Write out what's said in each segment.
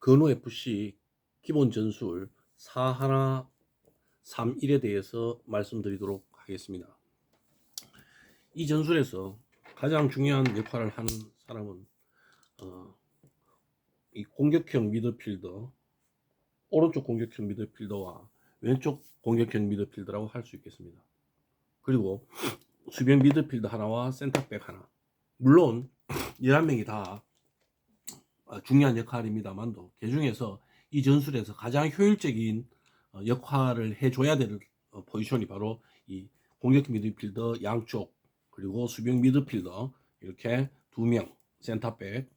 건호FC 기본 전술 4131에 대해서 말씀드리도록 하겠습니다. 이 전술에서 가장 중요한 역할을 하는 사람은 이 공격형 미드필더, 오른쪽 공격형 미드필더와 왼쪽 공격형 미드필더라고 할 수 있겠습니다. 그리고 수비형 미드필더 하나와 센터백 하나. 물론 11명이 다 중요한 역할입니다만도 그 중에서 이 전술에서 가장 효율적인 역할을 해줘야 될 포지션이 바로 이 공격 미드필더 양쪽, 그리고 수비형 미드필더 이렇게 2명, 센터백,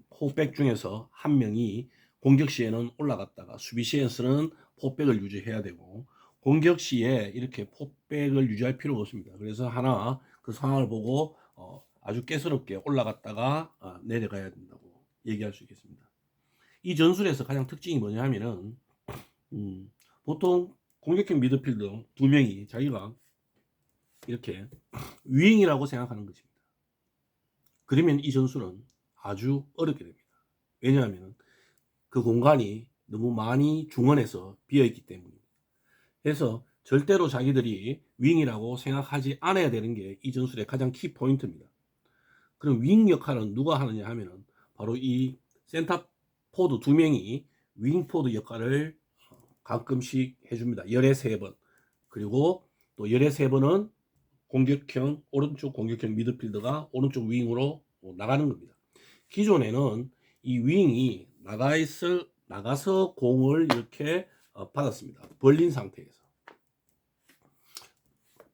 포백 중에서 1명이 공격 시에는 올라갔다가 수비 시에서는 포백을 유지해야 되고, 공격 시에 이렇게 포백을 유지할 필요가 없습니다. 그래서 하나 그 상황을 보고 아주 깨스럽게 올라갔다가 내려가야 된다고 얘기할 수 있겠습니다. 이 전술에서 가장 특징이 뭐냐 하면은 보통 공격형 미드필더 2명이 자기가 이렇게 윙이라고 생각하는 것입니다. 그러면 이 전술은 아주 어렵게 됩니다. 왜냐하면 그 공간이 너무 많이 중원에서 비어있기 때문입니다. 그래서 절대로 자기들이 윙이라고 생각하지 않아야 되는 게 이 전술의 가장 키 포인트입니다. 그럼 윙 역할은 누가 하느냐 하면은 바로 이 센터 포드 2명이 윙 포드 역할을 가끔씩 해줍니다. 13번. 그리고 또 13번은 공격형, 오른쪽 공격형 미드필더가 오른쪽 윙으로 나가는 겁니다. 기존에는 이 윙이 나가서 공을 이렇게 받았습니다.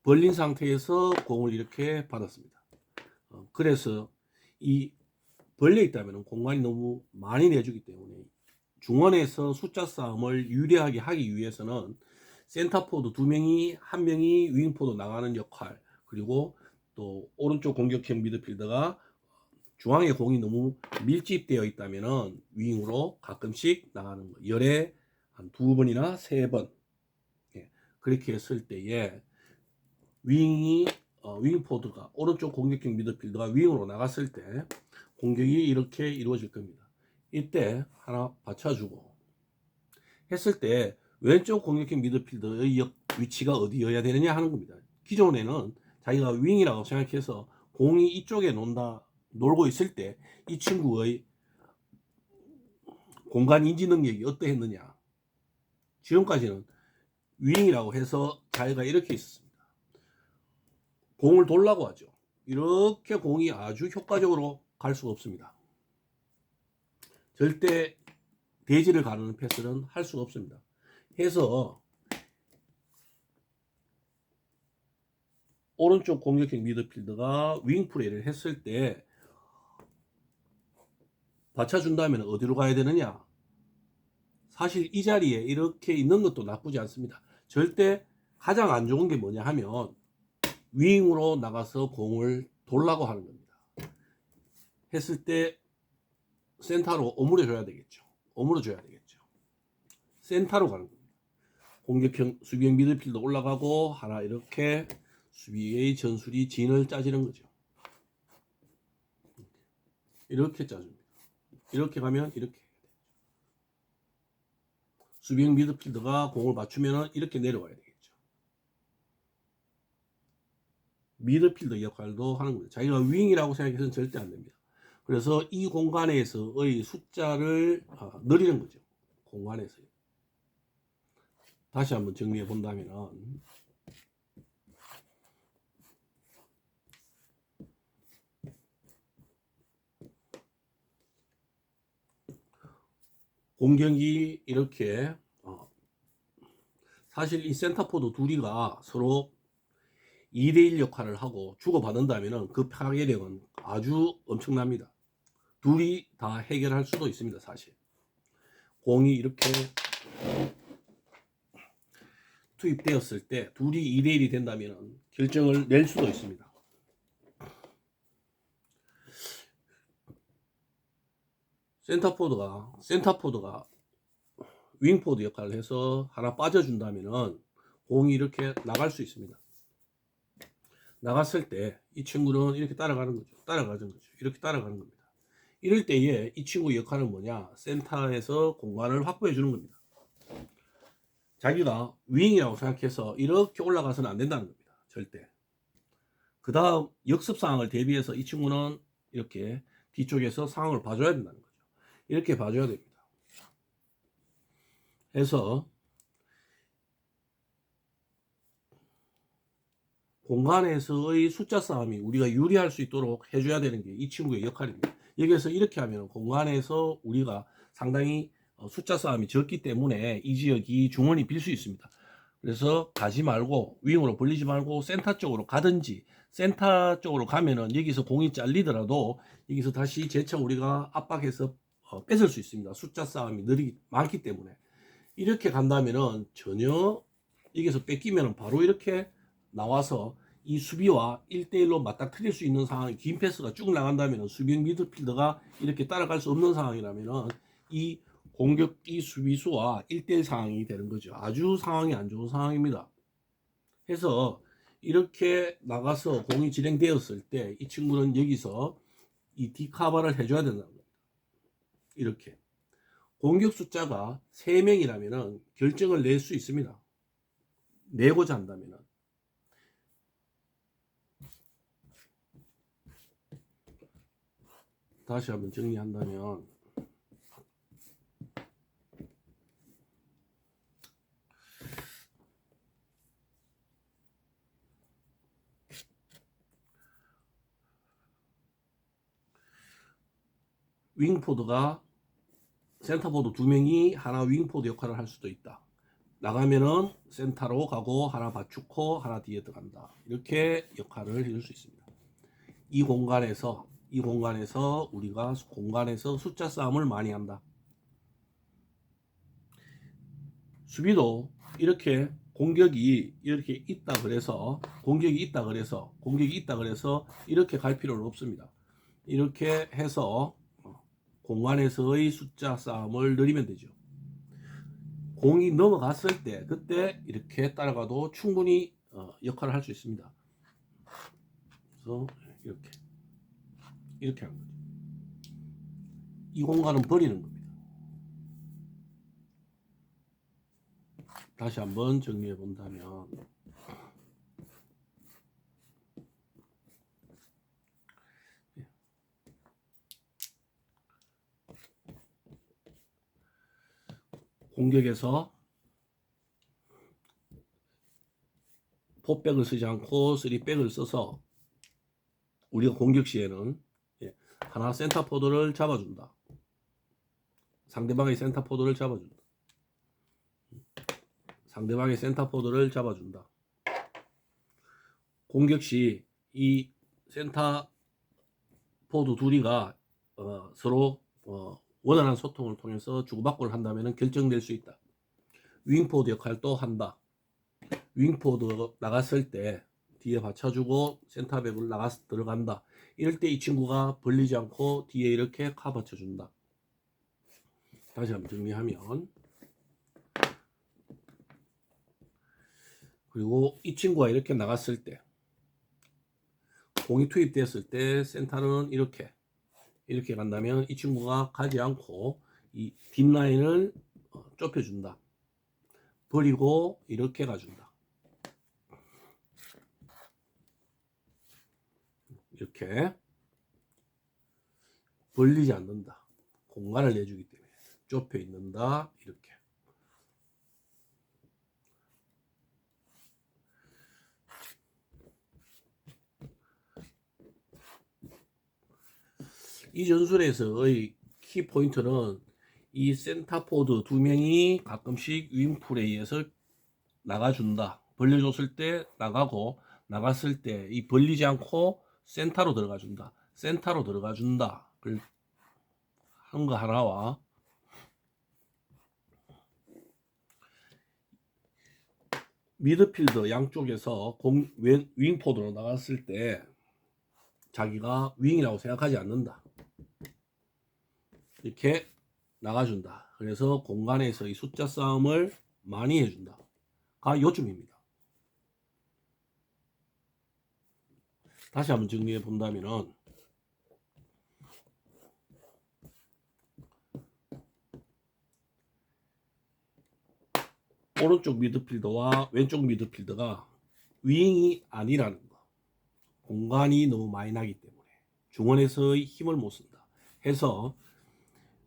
벌린 상태에서 공을 이렇게 받았습니다. 그래서 이 벌려 있다면 공간이 너무 많이 내주기 때문에 중원에서 숫자 싸움을 유리하게 하기 위해서는 센터포드 2명이 1명이 윙포드 나가는 역할, 그리고 또 오른쪽 공격형 미드필더가 중앙에 공이 너무 밀집되어 있다면 윙으로 가끔씩 나가는 거, 열에 한 2번이나 3번, 그렇게 했을 때에 윙포드가 오른쪽 공격형 미드필더가 윙으로 나갔을 때 공격이 이렇게 이루어질 겁니다. 이때 하나 받쳐주고 했을 때 왼쪽 공격형 미드필더의 위치가 어디여야 되느냐 하는 겁니다. 기존에는 자기가 윙이라고 생각해서 공이 이쪽에 놀고 있을 때 이 친구의 공간 인지 능력이 어떠했느냐. 지금까지는 윙이라고 해서 자기가 이렇게 있었습니다. 공을 돌라고 하죠. 이렇게 공이 아주 효과적으로 갈 수가 없습니다. 절대 대지를 가르는 패스는 할 수가 없습니다. 해서 오른쪽 공격형 미드필더가 윙 플레이를 했을 때 받쳐준다면 어디로 가야 되느냐? 사실 이 자리에 이렇게 있는 것도 나쁘지 않습니다. 절대 가장 안 좋은 게 뭐냐 하면 윙으로 나가서 공을 돌라고 하는 겁니다. 했을 때 센터로 오므려줘야 되겠죠. 센터로 가는 겁니다. 공격형 수비형 미드필더 올라가고 하나 이렇게 수비의 전술이 진을 짜지는 거죠. 이렇게 짜줍니다. 이렇게 가면 이렇게 해야 되죠. 수비형 미드필더가 공을 맞추면 이렇게 내려와야 되겠죠. 미드필더 역할도 하는 거예요. 자기가 윙이라고 생각해서는 절대 안 됩니다. 그래서 이 공간에서의 숫자를 늘리는 거죠. 공간에서요. 다시 한번 정리해 본다면 공격이 이렇게 사실 이 센터포드 둘이가 서로 2대1 역할을 하고 주고받는다면 그 파괴력은 아주 엄청납니다. 둘이 다 해결할 수도 있습니다. 사실 공이 이렇게 투입되었을 때 둘이 2대1이 된다면 결정을 낼 수도 있습니다. 센터포드가 윙포드 역할을 해서 하나 빠져준다면 공이 이렇게 나갈 수 있습니다. 나갔을 때 이 친구는 이렇게 따라가는 거죠. 이렇게 따라가는 겁니다. 이럴 때에 이 친구의 역할은 뭐냐? 센터에서 공간을 확보해 주는 겁니다. 자기가 윙이라고 생각해서 이렇게 올라가서는 안 된다는 겁니다. 절대. 그 다음 역습 상황을 대비해서 이 친구는 이렇게 뒤쪽에서 상황을 봐줘야 된다는 거죠. 이렇게 봐줘야 됩니다. 해서 공간에서의 숫자 싸움이 우리가 유리할 수 있도록 해줘야 되는 게 이 친구의 역할입니다. 여기서 이렇게 하면 공간에서 우리가 상당히 숫자 싸움이 적기 때문에 이 지역이 중원이 빌 수 있습니다. 그래서 가지 말고 윙으로 벌리지 말고 센터 쪽으로 가든지, 센터 쪽으로 가면은 여기서 공이 잘리더라도 여기서 다시 재차 우리가 압박해서 뺏을 수 있습니다. 숫자 싸움이 많기 때문에. 이렇게 간다면은 전혀 여기서 뺏기면은 바로 이렇게 나와서 이 수비와 1대1로 맞닥뜨릴 수 있는 상황이, 긴 패스가 쭉 나간다면 수비형 미드필더가 이렇게 따라갈 수 없는 상황이라면 이 공격기 수비수와 1대1 상황이 되는 거죠. 아주 상황이 안 좋은 상황입니다. 해서 이렇게 나가서 공이 진행되었을 때 이 친구는 여기서 이 디카바를 해줘야 된다는 겁니다. 이렇게 공격 숫자가 3명이라면 결정을 낼 수 있습니다. 내고자 한다면. 다시 한번 정리한다면 윙포드가 센터포드 2명이 하나 윙포드 역할을 할 수도 있다. 나가면은 센터로 가고 하나 받축고 하나 뒤에 들어간다. 이렇게 역할을 해줄 수 있습니다. 이 공간에서 우리가 공간에서 숫자 싸움을 많이 한다. 수비도 이렇게 공격이 이렇게 있다 그래서 이렇게 갈 필요는 없습니다. 이렇게 해서 공간에서의 숫자 싸움을 늘리면 되죠. 공이 넘어갔을 때 그때 이렇게 따라가도 충분히 역할을 할 수 있습니다. 그래서 이렇게 하는 거죠. 이 공간은 버리는 겁니다. 다시 한번 정리해 본다면 공격에서 포백을 쓰지 않고 3백을 써서 우리가 공격 시에는 하나 센터포드를 잡아준다. 상대방의 센터포드를 잡아준다. 공격 시 이 센터포드 둘이가 서로 원활한 소통을 통해서 주고받고를 한다면 결정될 수 있다. 윙포드 역할도 한다. 윙포드 나갔을 때 뒤에 받쳐주고 센터백으로 들어간다. 이럴 때 이 친구가 벌리지 않고 뒤에 이렇게 커버쳐준다. 다시 한번 정리하면, 그리고 이 친구가 이렇게 나갔을 때 공이 투입됐을 때 센터는 이렇게 간다면 이 친구가 가지 않고 이 뒷라인을 좁혀준다. 버리고 이렇게 가준다. 이렇게 벌리지 않는다. 공간을 내주기 때문에 좁혀 있는다. 이렇게. 이 전술에서의 키포인트는 이 센터포드 2명이 가끔씩 윙플레이에서 나가준다. 벌려줬을 때 나가고, 나갔을 때 이 벌리지 않고 센터로 들어가준다. 그걸 하는 거 하나와, 미드필더 양쪽에서 윙포드로 나갔을 때 자기가 윙이라고 생각하지 않는다. 이렇게 나가준다. 그래서 공간에서 이 숫자 싸움을 많이 해준다. 가 요점입니다. 다시 한번 정리해 본다면은, 오른쪽 미드필더와 왼쪽 미드필더가 윙이 아니라는 거. 공간이 너무 많이 나기 때문에 중원에서의 힘을 못 쓴다 해서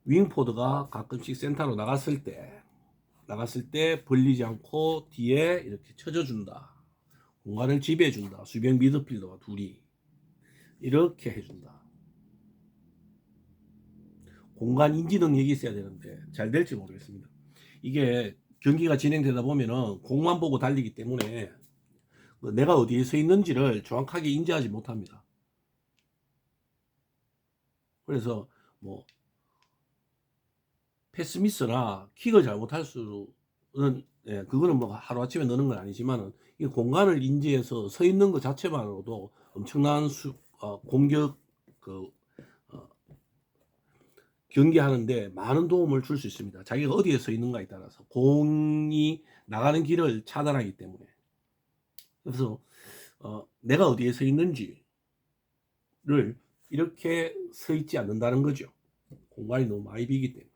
윙포드가 가끔씩 센터로 나갔을 때 벌리지 않고 뒤에 이렇게 쳐져준다. 공간을 지배해준다. 수비형 미드필더와 둘이 이렇게 해준다. 공간 인지 능력이 있어야 되는데 잘 될지 모르겠습니다. 이게 경기가 진행되다 보면은 공만 보고 달리기 때문에 내가 어디에 서 있는지를 정확하게 인지하지 못합니다. 그래서 뭐 패스미스나 킥을 잘못할 수는 그거는 뭐 하루아침에 넣는 건 아니지만은 이 공간을 인지해서 서 있는 것 자체만으로도 엄청난 공격 어, 경기하는데 많은 도움을 줄 수 있습니다. 자기가 어디에 서 있는가에 따라서 공이 나가는 길을 차단하기 때문에. 그래서 내가 어디에 서 있는지를 이렇게 서 있지 않는다는 거죠. 공간이 너무 많이 비기 때문에.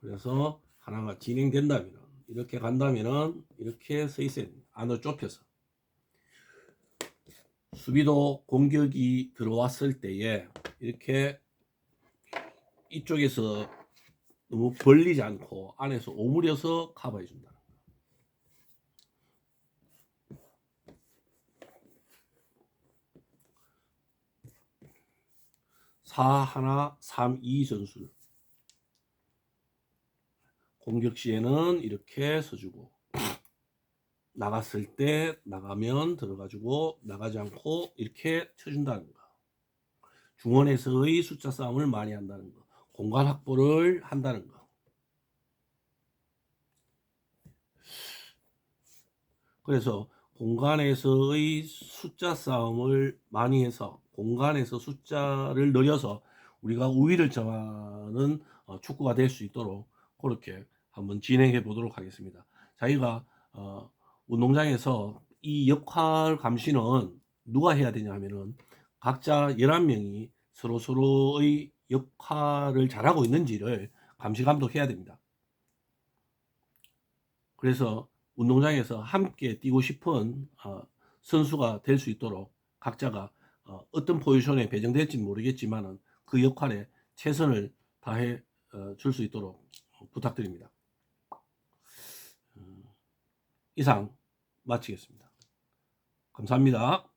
그래서 하나가 진행된다면 이렇게 간다면 이렇게 서 있어야 됩니다. 안으로 좁혀서. 수비도 공격이 들어왔을 때에 이렇게 이쪽에서 너무 벌리지 않고 안에서 오므려서 커버해 준다. 4-1-3-2 전술. 공격 시에는 이렇게 서주고 나갔을 때 나가면 들어가주고 나가지 않고 이렇게 쳐준다는 거. 중원에서의 숫자 싸움을 많이 한다는 거. 공간 확보를 한다는 거. 그래서 공간에서의 숫자 싸움을 많이 해서 공간에서 숫자를 늘려서 우리가 우위를 점하는 축구가 될 수 있도록 그렇게 한번 진행해 보도록 하겠습니다. 자기가 운동장에서 이 역할 감시는 누가 해야 되냐 하면은 각자 11명이 서로의 역할을 잘하고 있는지를 감시 감독해야 됩니다. 그래서 운동장에서 함께 뛰고 싶은 선수가 될 수 있도록 각자가 어떤 포지션에 배정될지는 모르겠지만 그 역할에 최선을 다해 줄 수 있도록 부탁드립니다. 이상 마치겠습니다. 감사합니다.